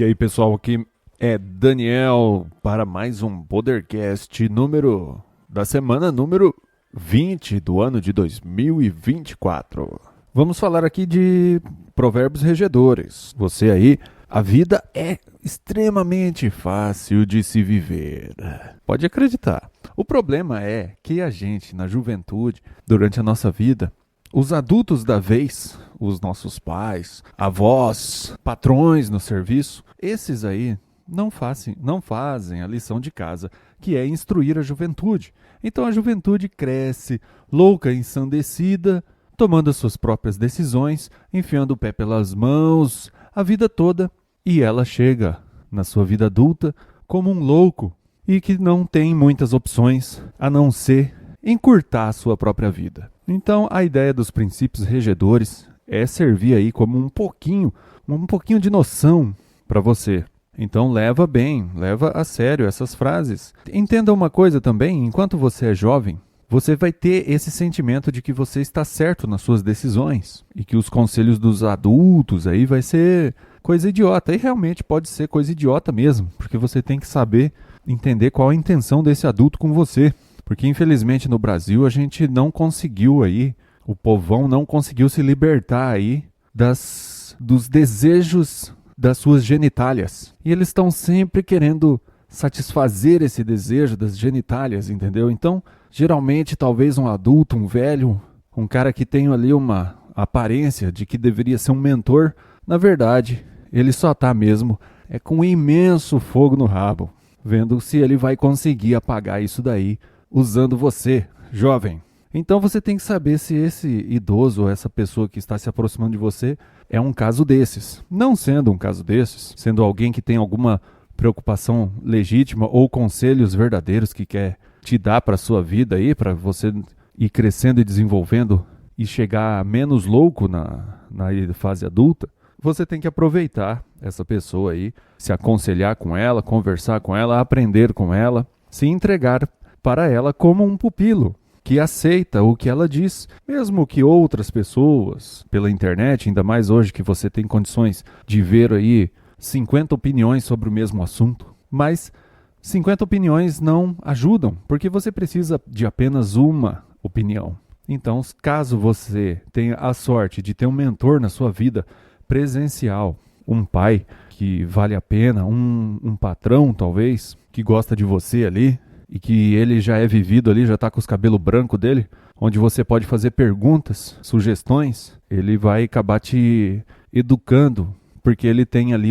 E aí, pessoal, aqui é Daniel para mais um Podercast da semana número 20 do ano de 2024. Vamos falar aqui de provérbios regedores. Você aí, a vida é extremamente fácil de se viver. Pode acreditar. O problema é que a gente, na juventude, durante a nossa vida, os adultos da vez, os nossos pais, avós, patrões no serviço, esses aí não fazem a lição de casa, que é instruir a juventude. Então a juventude cresce, louca, ensandecida, tomando as suas próprias decisões, enfiando o pé pelas mãos, a vida toda, e ela chega na sua vida adulta como um louco e que não tem muitas opções a não ser encurtar a sua própria vida. Então, a ideia dos princípios regedores é servir aí como um pouquinho de noção para você. Então, leva a sério essas frases. Entenda uma coisa também, enquanto você é jovem, você vai ter esse sentimento de que você está certo nas suas decisões e que os conselhos dos adultos aí vai ser coisa idiota. E realmente pode ser coisa idiota mesmo, porque você tem que saber entender qual a intenção desse adulto com você. Porque, infelizmente, no Brasil, a gente não conseguiu aí, o povão não conseguiu se libertar aí dos desejos das suas genitálias. E eles estão sempre querendo satisfazer esse desejo das genitálias, entendeu? Então, geralmente, talvez um adulto, um velho, um cara que tem ali uma aparência de que deveria ser um mentor, na verdade, ele só está mesmo com um imenso fogo no rabo, vendo se ele vai conseguir apagar isso daí, usando você, jovem. Então você tem que saber se esse idoso ou essa pessoa que está se aproximando de você é um caso desses. Não sendo um caso desses, sendo alguém que tem alguma preocupação legítima ou conselhos verdadeiros que quer te dar para a sua vida aí, para você ir crescendo e desenvolvendo e chegar menos louco na fase adulta, você tem que aproveitar essa pessoa aí, se aconselhar com ela, conversar com ela, aprender com ela, se entregar para ela como um pupilo, que aceita o que ela diz, mesmo que outras pessoas, pela internet, ainda mais hoje que você tem condições de ver aí 50 opiniões sobre o mesmo assunto, mas 50 opiniões não ajudam, porque você precisa de apenas uma opinião. Então, caso você tenha a sorte de ter um mentor na sua vida presencial, um pai que vale a pena, um patrão talvez, que gosta de você ali, e que ele já é vivido ali, já está com os cabelos brancos dele, onde você pode fazer perguntas, sugestões, ele vai acabar te educando, porque ele tem ali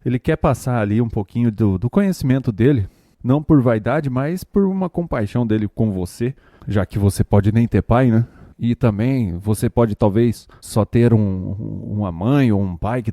ele quer passar ali um pouquinho do conhecimento dele, não por vaidade, mas por uma compaixão dele com você, já que você pode nem ter pai, né? E também você pode talvez só ter uma mãe ou um pai que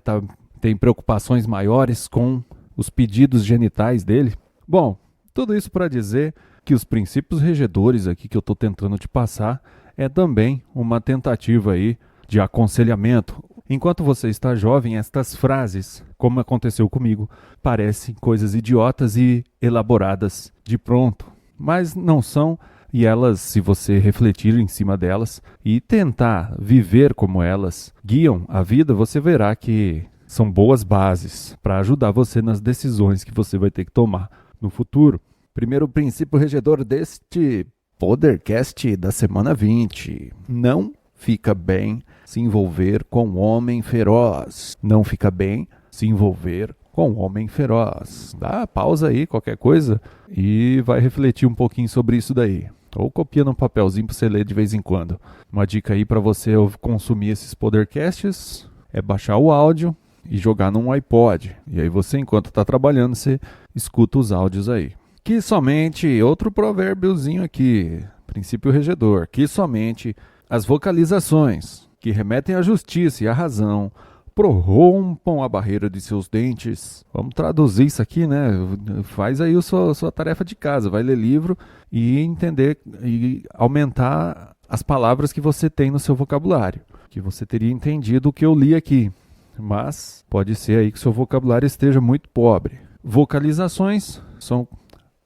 tem preocupações maiores com os pedidos genitais dele. Bom, tudo isso para dizer que os princípios regedores aqui que eu estou tentando te passar é também uma tentativa aí de aconselhamento. Enquanto você está jovem, estas frases, como aconteceu comigo, parecem coisas idiotas e elaboradas de pronto, mas não são, e elas, se você refletir em cima delas e tentar viver como elas guiam a vida, você verá que são boas bases para ajudar você nas decisões que você vai ter que tomar no futuro. Primeiro princípio regedor deste Podercast da semana 20. Não fica bem se envolver com um homem feroz. Não fica bem se envolver com um homem feroz. Dá pausa aí, qualquer coisa, e vai refletir um pouquinho sobre isso daí. Ou copia num papelzinho para você ler de vez em quando. Uma dica aí para você consumir esses Podercasts é baixar o áudio e jogar num iPod. E aí você, enquanto está trabalhando, você escuta os áudios aí. Que somente, outro provérbiozinho aqui, princípio regedor, que somente as vocalizações que remetem à justiça e à razão prorrompam a barreira de seus dentes. Vamos traduzir isso aqui, né? Faz aí a sua tarefa de casa, vai ler livro e entender e aumentar as palavras que você tem no seu vocabulário, que você teria entendido o que eu li aqui. Mas pode ser aí que seu vocabulário esteja muito pobre. Vocalizações são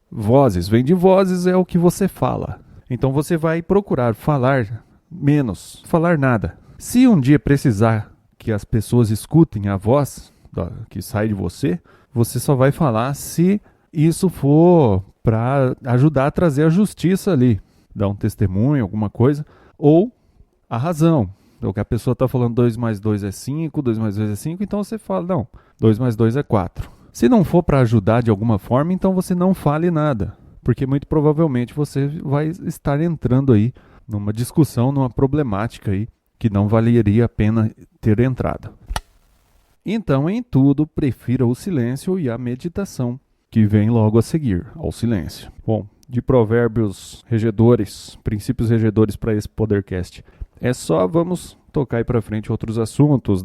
vozes, vem de vozes, é o que você fala. Então você vai procurar falar menos, falar nada. Se um dia precisar que as pessoas escutem a voz, que sai de você, você só vai falar se isso for para ajudar a trazer a justiça ali, dar um testemunho, alguma coisa, ou a razão. Então, que a pessoa está falando 2 mais 2 é 5, 2 mais 2 é 5, então você fala, não, 2 mais 2 é 4. Se não for para ajudar de alguma forma, então você não fale nada, porque muito provavelmente você vai estar entrando aí numa discussão, numa problemática aí, que não valeria a pena ter entrado. Então, em tudo, prefira o silêncio e a meditação, que vem logo a seguir ao silêncio. Bom, de provérbios regedores, princípios regedores para esse Podercast, é só, vamos tocar aí para frente outros assuntos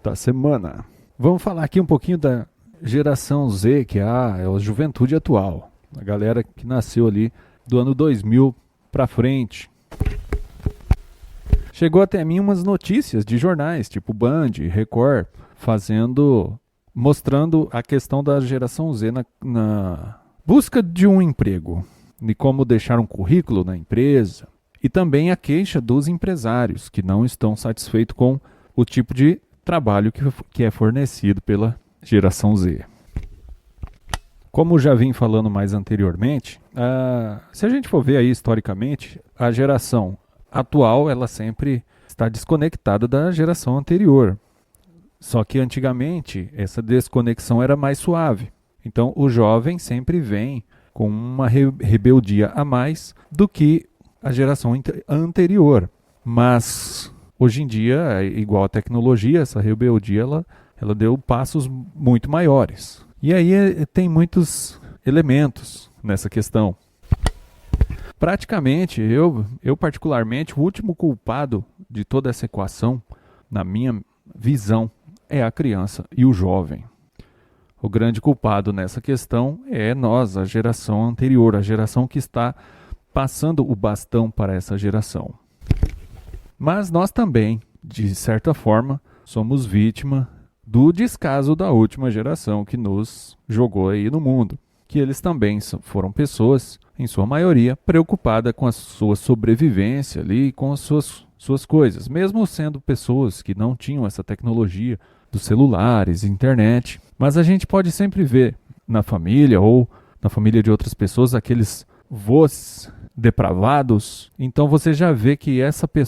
da semana. Vamos falar aqui um pouquinho da geração Z, que é a juventude atual, a galera que nasceu ali do ano 2000 para frente. Chegou até mim umas notícias de jornais, tipo Band, Record, mostrando a questão da geração Z na busca de um emprego, de como deixar um currículo na empresa, e também a queixa dos empresários, que não estão satisfeitos com o tipo de trabalho que é fornecido pela geração Z. Como já vim falando mais anteriormente, se a gente for ver aí historicamente, a geração atual ela sempre está desconectada da geração anterior. Só que antigamente essa desconexão era mais suave. Então o jovem sempre vem com uma rebeldia a mais do que a geração anterior. Mas hoje em dia, igual a tecnologia, essa rebeldia ela deu passos muito maiores. E aí tem muitos elementos nessa questão. Praticamente, eu particularmente, o último culpado de toda essa equação, na minha visão, é a criança e o jovem. O grande culpado nessa questão é nós, a geração anterior, a geração que está passando o bastão para essa geração. Mas nós também, de certa forma, somos vítima do descaso da última geração que nos jogou aí no mundo. Que eles também foram pessoas, em sua maioria, preocupadas com a sua sobrevivência ali, com as suas coisas. Mesmo sendo pessoas que não tinham essa tecnologia dos celulares, internet. Mas a gente pode sempre ver na família ou na família de outras pessoas aqueles vós depravados. Então você já vê que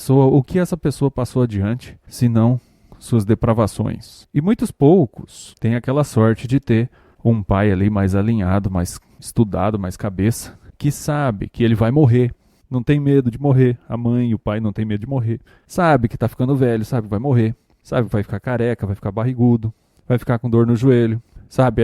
o que essa pessoa passou adiante, se não suas depravações. E muitos poucos têm aquela sorte de ter um pai ali mais alinhado, mais estudado, mais cabeça, que sabe que ele vai morrer. Não tem medo de morrer. A mãe e o pai não tem medo de morrer. Sabe que está ficando velho, sabe que vai morrer. Sabe que vai ficar careca, vai ficar barrigudo, vai ficar com dor no joelho. Sabe,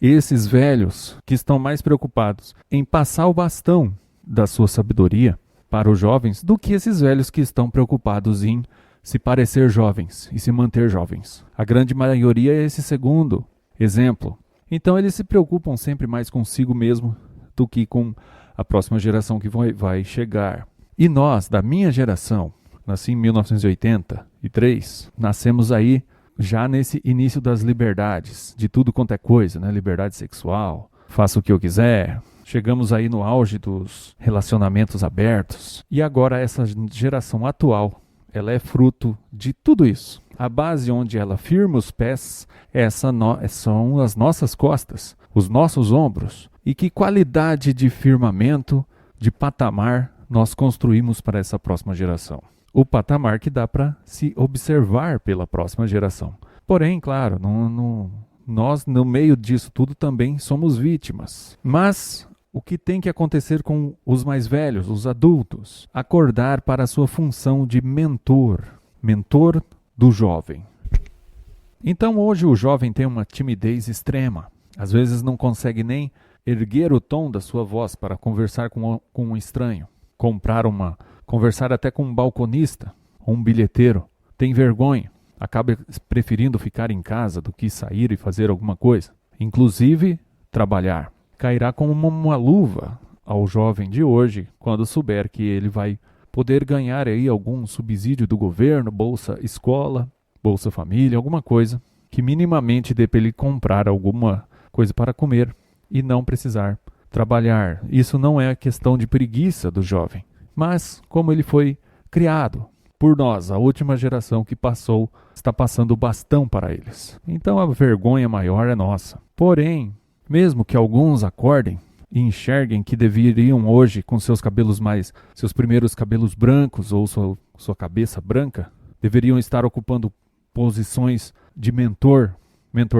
esses velhos que estão mais preocupados em passar o bastão da sua sabedoria para os jovens do que esses velhos que estão preocupados em se parecer jovens e se manter jovens. A grande maioria é esse segundo exemplo. Então eles se preocupam sempre mais consigo mesmo do que com a próxima geração que vai chegar. E nós, da minha geração, nasci em 1983, nascemos aí já nesse início das liberdades, de tudo quanto é coisa, né? Liberdade sexual, faço o que eu quiser. Chegamos aí no auge dos relacionamentos abertos. E agora essa geração atual, ela é fruto de tudo isso. A base onde ela firma os pés são as nossas costas, os nossos ombros. E que qualidade de firmamento, de patamar, nós construímos para essa próxima geração. O patamar que dá para se observar pela próxima geração. Porém, claro, nós no meio disso tudo também somos vítimas. Mas o que tem que acontecer com os mais velhos, os adultos? Acordar para a sua função de mentor do jovem. Então hoje o jovem tem uma timidez extrema. Às vezes não consegue nem erguer o tom da sua voz para conversar com um estranho. Conversar até com um balconista ou um bilheteiro. Tem vergonha. Acaba preferindo ficar em casa do que sair e fazer alguma coisa. Inclusive, trabalhar. Cairá como uma luva ao jovem de hoje quando souber que ele vai poder ganhar aí algum subsídio do governo, Bolsa Escola, Bolsa Família, alguma coisa que minimamente dê para ele comprar alguma coisa para comer e não precisar trabalhar. Isso não é questão de preguiça do jovem, mas como ele foi criado por nós, a última geração que passou, está passando o bastão para eles. Então a vergonha maior é nossa. Porém, mesmo que alguns acordem e enxerguem que deveriam hoje, com seus primeiros cabelos brancos ou sua cabeça branca, deveriam estar ocupando posições de mentor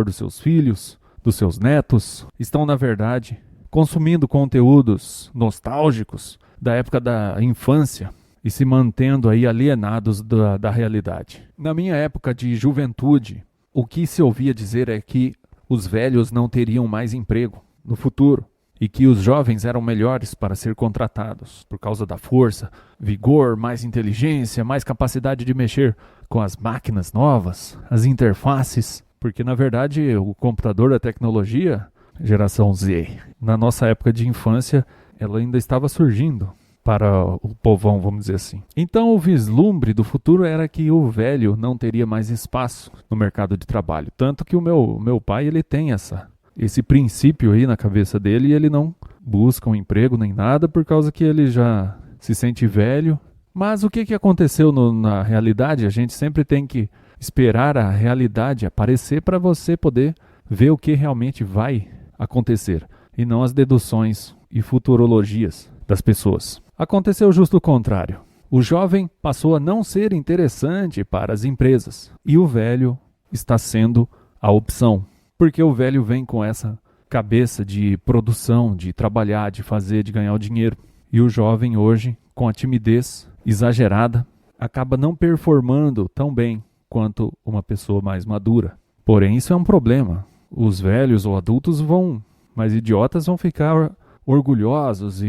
dos seus filhos, dos seus netos, estão na verdade consumindo conteúdos nostálgicos da época da infância e se mantendo aí alienados da realidade. Na minha época de juventude, o que se ouvia dizer é que os velhos não teriam mais emprego no futuro e que os jovens eram melhores para ser contratados por causa da força, vigor, mais inteligência, mais capacidade de mexer com as máquinas novas, as interfaces, porque na verdade o computador, a tecnologia, geração Z, na nossa época de infância, ela ainda estava surgindo para o povão, vamos dizer assim. Então o vislumbre do futuro era que o velho não teria mais espaço no mercado de trabalho. Tanto que o meu pai, ele tem esse princípio aí na cabeça dele e ele não busca um emprego nem nada por causa que ele já se sente velho. Mas o que aconteceu na realidade? A gente sempre tem que esperar a realidade aparecer para você poder ver o que realmente vai acontecer e não as deduções e futurologias das pessoas. Aconteceu justo o contrário. O jovem passou a não ser interessante para as empresas e o velho está sendo a opção, porque o velho vem com essa cabeça de produção, de trabalhar, de fazer, de ganhar o dinheiro. E o jovem hoje, com a timidez exagerada, acaba não performando tão bem quanto uma pessoa mais madura. Porém, isso é um problema. Os velhos ou adultos mais idiotas vão ficar orgulhosos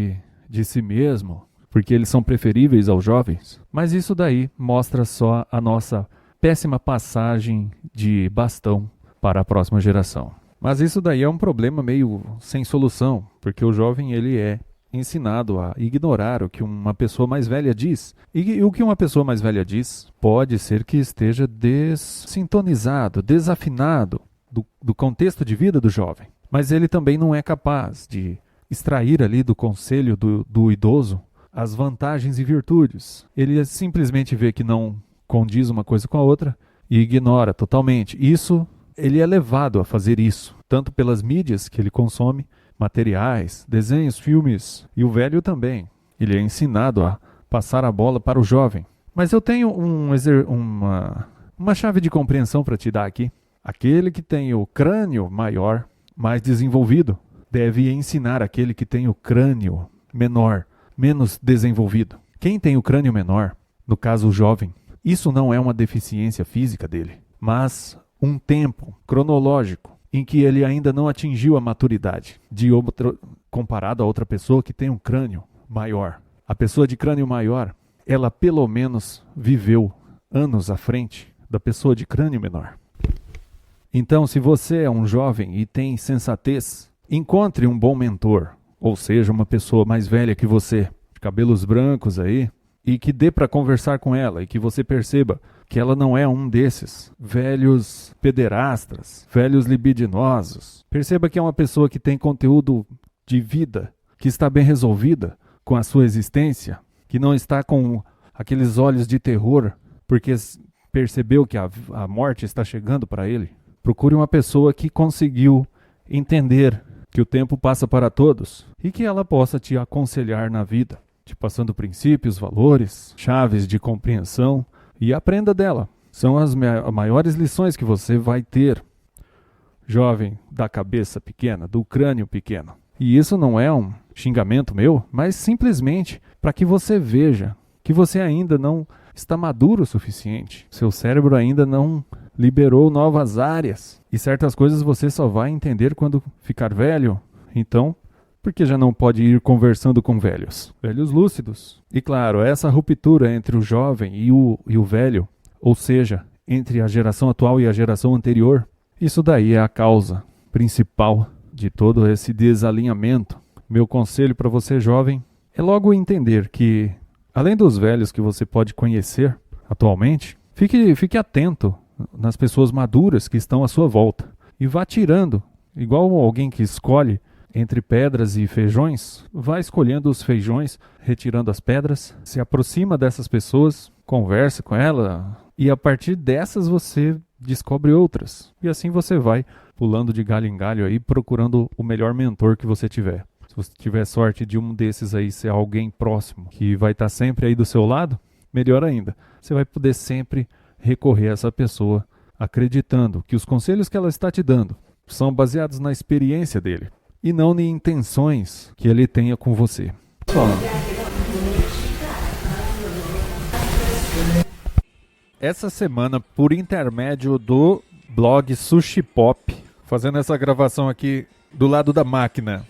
de si mesmo, porque eles são preferíveis aos jovens. Mas isso daí mostra só a nossa péssima passagem de bastão para a próxima geração. Mas isso daí é um problema meio sem solução, porque o jovem ele é ensinado a ignorar o que uma pessoa mais velha diz. E o que uma pessoa mais velha diz pode ser que esteja desintonizado, desafinado do contexto de vida do jovem. Mas ele também não é capaz de extrair ali do conselho do idoso as vantagens e virtudes. Ele simplesmente vê que não condiz uma coisa com a outra e ignora totalmente. Ele é levado a fazer isso, tanto pelas mídias que ele consome, materiais, desenhos, filmes, e o velho também. Ele é ensinado a passar a bola para o jovem. Mas eu tenho uma chave de compreensão para te dar aqui. Aquele que tem o crânio maior, mais desenvolvido, deve ensinar aquele que tem o crânio menor, menos desenvolvido. Quem tem o crânio menor, no caso o jovem, isso não é uma deficiência física dele, mas um tempo cronológico em que ele ainda não atingiu a maturidade comparado a outra pessoa que tem um crânio maior. A pessoa de crânio maior, ela pelo menos viveu anos à frente da pessoa de crânio menor. Então, se você é um jovem e tem sensatez, encontre um bom mentor, ou seja, uma pessoa mais velha que você, de cabelos brancos aí, e que dê para conversar com ela e que você perceba que ela não é um desses velhos pederastas, velhos libidinosos. Perceba que é uma pessoa que tem conteúdo de vida, que está bem resolvida com a sua existência, que não está com aqueles olhos de terror porque percebeu que a morte está chegando para ele. Procure uma pessoa que conseguiu entender que o tempo passa para todos e que ela possa te aconselhar na vida, te passando princípios, valores, chaves de compreensão, e aprenda dela. São as maiores lições que você vai ter, jovem da cabeça pequena, do crânio pequeno. E isso não é um xingamento meu, mas simplesmente para que você veja que você ainda não está maduro o suficiente. Seu cérebro ainda não liberou novas áreas. E certas coisas você só vai entender quando ficar velho. Então, porque já não pode ir conversando com velhos lúcidos. E claro, essa ruptura entre o jovem e o velho, ou seja, entre a geração atual e a geração anterior, isso daí é a causa principal de todo esse desalinhamento. Meu conselho para você, jovem, é logo entender que, além dos velhos que você pode conhecer atualmente, fique atento nas pessoas maduras que estão à sua volta e vá tirando, igual alguém que escolhe entre pedras e feijões, vai escolhendo os feijões, retirando as pedras, se aproxima dessas pessoas conversa com ela e a partir dessas você descobre outras. E assim você vai pulando de galho em galho aí, procurando o melhor mentor que você tiver. Se você tiver sorte de um desses aí ser alguém próximo, que vai estar sempre aí do seu lado, melhor ainda. Você vai poder sempre recorrer a essa pessoa, acreditando que os conselhos que ela está te dando são baseados na experiência dele e não em intenções que ele tenha com você. Bom, essa semana, por intermédio do blog Sushi Pop, fazendo essa gravação aqui do lado da máquina,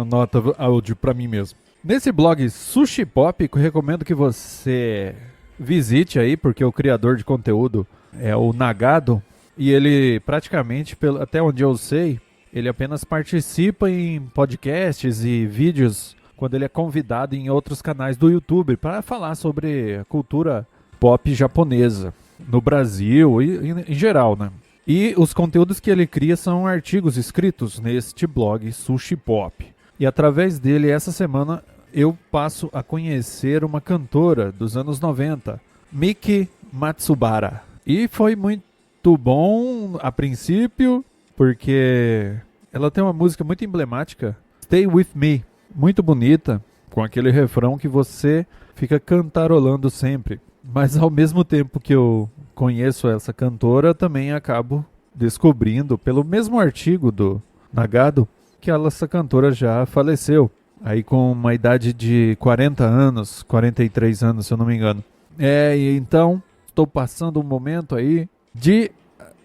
nota áudio para mim mesmo. Nesse blog Sushi Pop, eu recomendo que você visite aí, porque o criador de conteúdo é o Nagado, e ele praticamente, até onde eu sei, ele apenas participa em podcasts e vídeos quando ele é convidado em outros canais do YouTube para falar sobre a cultura pop japonesa no Brasil e em geral, né? E os conteúdos que ele cria são artigos escritos neste blog Sushi Pop. E através dele, essa semana, eu passo a conhecer uma cantora dos anos 90, Miki Matsubara. E foi muito bom a princípio, porque ela tem uma música muito emblemática, Stay With Me, muito bonita, com aquele refrão que você fica cantarolando sempre. Mas ao mesmo tempo que eu conheço essa cantora, também acabo descobrindo, pelo mesmo artigo do Nagado, que essa cantora já faleceu, aí com uma idade de 40 anos, 43 anos, se eu não me engano. E então, estou passando um momento aí de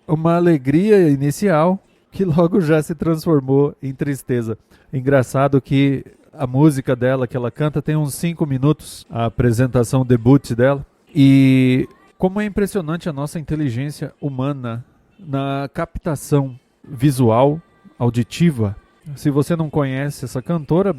uma alegria inicial que logo já se transformou em tristeza. Engraçado que a música dela, que ela canta, tem uns 5 minutos, a apresentação debut dela. E como é impressionante a nossa inteligência humana na captação visual, auditiva. Se você não conhece essa cantora,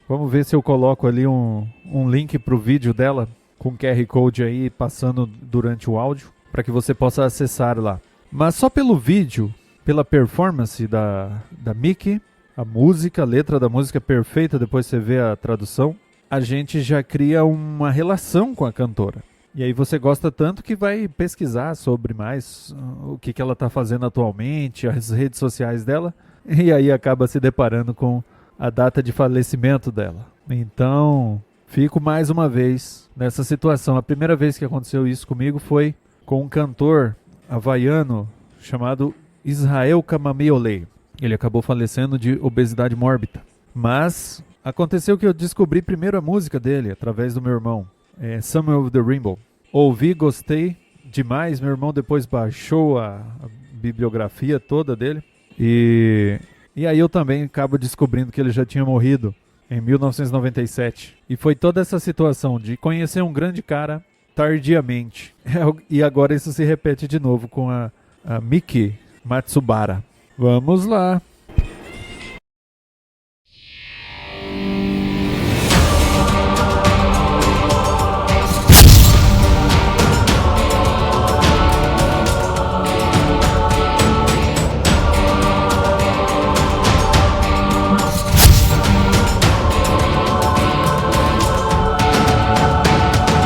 vamos ver se eu coloco ali um link para o vídeo dela, com QR Code aí passando durante o áudio, para que você possa acessar lá. Mas só pelo vídeo, pela performance da Miki, a música, a letra da música perfeita, depois você vê a tradução, a gente já cria uma relação com a cantora. E aí você gosta tanto que vai pesquisar sobre mais o que ela está fazendo atualmente, as redes sociais dela, e aí acaba se deparando com a data de falecimento dela. Então, fico mais uma vez nessa situação. A primeira vez que aconteceu isso comigo foi com um cantor havaiano chamado Israel Kamamiole. Ele acabou falecendo de obesidade mórbida. Mas aconteceu que eu descobri primeiro a música dele através do meu irmão. Summer of the Rainbow. Ouvi, gostei demais. Meu irmão depois baixou a bibliografia toda dele. E aí eu também acabo descobrindo que ele já tinha morrido em 1997. E foi toda essa situação de conhecer um grande cara tardiamente. E agora isso se repete de novo com a Miki Matsubara. Vamos lá.